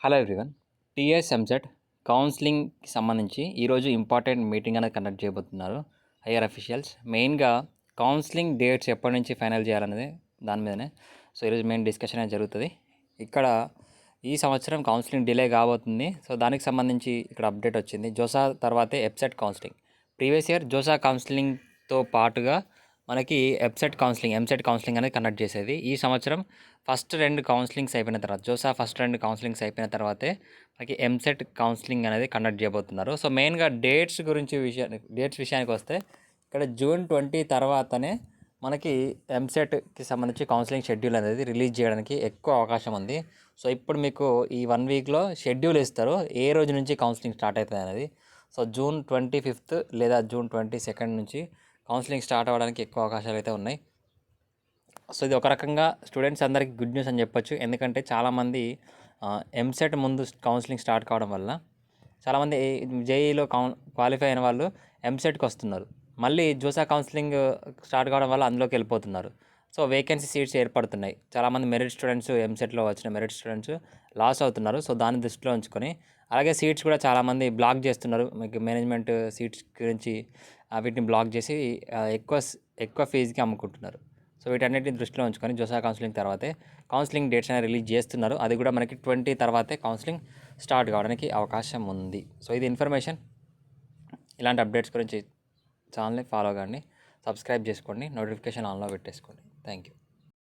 Hello everyone. TS EAMCET కౌన్సిలింగ్కి సంబంధించి ఈరోజు important meeting అనేది కండక్ట్ చేయబోతున్నారు హైయర్ అఫీషియల్స్. మెయిన్గా కౌన్సిలింగ్ డేట్స్ ఎప్పటి నుంచి ఫైనల్ చేయాలనేది దాని మీదనే. సో ఈరోజు మెయిన్ డిస్కషన్ అనేది జరుగుతుంది. ఇక్కడ ఈ సంవత్సరం కౌన్సిలింగ్ డిలే కాబోతుంది. సో దానికి సంబంధించి ఇక్కడ అప్డేట్ వచ్చింది. జోసా తర్వాతే EAPCET counselling. Previous year JoSAA కౌన్సిలింగ్తో పాటుగా మనకి ఎంసెట్ కౌన్సిలింగ్ అనేది కండక్ట్ చేసేది. ఈ సంవత్సరం ఫస్ట్ 2 కౌన్సిలింగ్స్ అయిపోయిన తర్వాత, జోసా ఫస్ట్ 2 కౌన్సిలింగ్స్ అయిపోయిన తర్వాతే మనకి ఎంసెట్ కౌన్సిలింగ్ అనేది కండక్ట్ చేయబోతున్నారు. సో మెయిన్గా డేట్స్ విషయానికి వస్తే ఇక్కడ జూన్ 20 తర్వాతనే మనకి ఎంసెట్కి సంబంధించి కౌన్సిలింగ్ షెడ్యూల్ అనేది రిలీజ్ చేయడానికి ఎక్కువ అవకాశం ఉంది. సో ఇప్పుడు మీకు ఈ 1 వీక్లో షెడ్యూల్ ఇస్తారు, ఏ రోజు నుంచి కౌన్సిలింగ్ స్టార్ట్ అవుతుంది అనేది. సో జూన్ 25 లేదా జూన్ 22 నుంచి కౌన్సిలింగ్ స్టార్ట్ అవ్వడానికి ఎక్కువ అవకాశాలు అయితే ఉన్నాయి. సో ఇది ఒక రకంగా స్టూడెంట్స్ అందరికీ గుడ్ న్యూస్ అని చెప్పొచ్చు. ఎందుకంటే చాలామంది ఎంసెట్ ముందు కౌన్సిలింగ్ స్టార్ట్ కావడం వల్ల చాలామంది జేఈలో క్వాలిఫై అయిన వాళ్ళు ఎంసెట్కి వస్తున్నారు. మళ్ళీ జోసా కౌన్సిలింగ్ స్టార్ట్ కావడం వల్ల అందులోకి వెళ్ళిపోతున్నారు. సో వేకెన్సీ సీట్స్ ఏర్పడుతున్నాయి. చాలామంది మెరిట్ స్టూడెంట్స్, ఎంసెట్లో వచ్చిన మెరిట్ స్టూడెంట్స్ లాస్ అవుతున్నారు. సో దాన్ని దృష్టిలో ఉంచుకొని, అలాగే సీట్స్ కూడా చాలామంది బ్లాక్ చేస్తున్నారు. మీకు మేనేజ్మెంట్ సీట్స్ గురించి వీటిని బ్లాక్ చేసి ఎక్కువ ఫీజుకి అమ్ముకుంటున్నారు. సో వీటన్నిటిని దృష్టిలో ఉంచుకొని జోసా కౌన్సిలింగ్ తర్వాతే కౌన్సిలింగ్ డేట్స్ అనేది రిలీజ్ చేస్తున్నారు. అది కూడా మనకి 20 తర్వాతే కౌన్సిలింగ్ స్టార్ట్ కావడానికి అవకాశం ఉంది. సో ఇది ఇన్ఫర్మేషన్. ఇలాంటి అప్డేట్స్ గురించి ఛానల్ని ఫాలో కండి, సబ్స్క్రైబ్ చేసుకోండి, నోటిఫికేషన్ ఆన్లో పెట్టేసుకోండి. Thank you.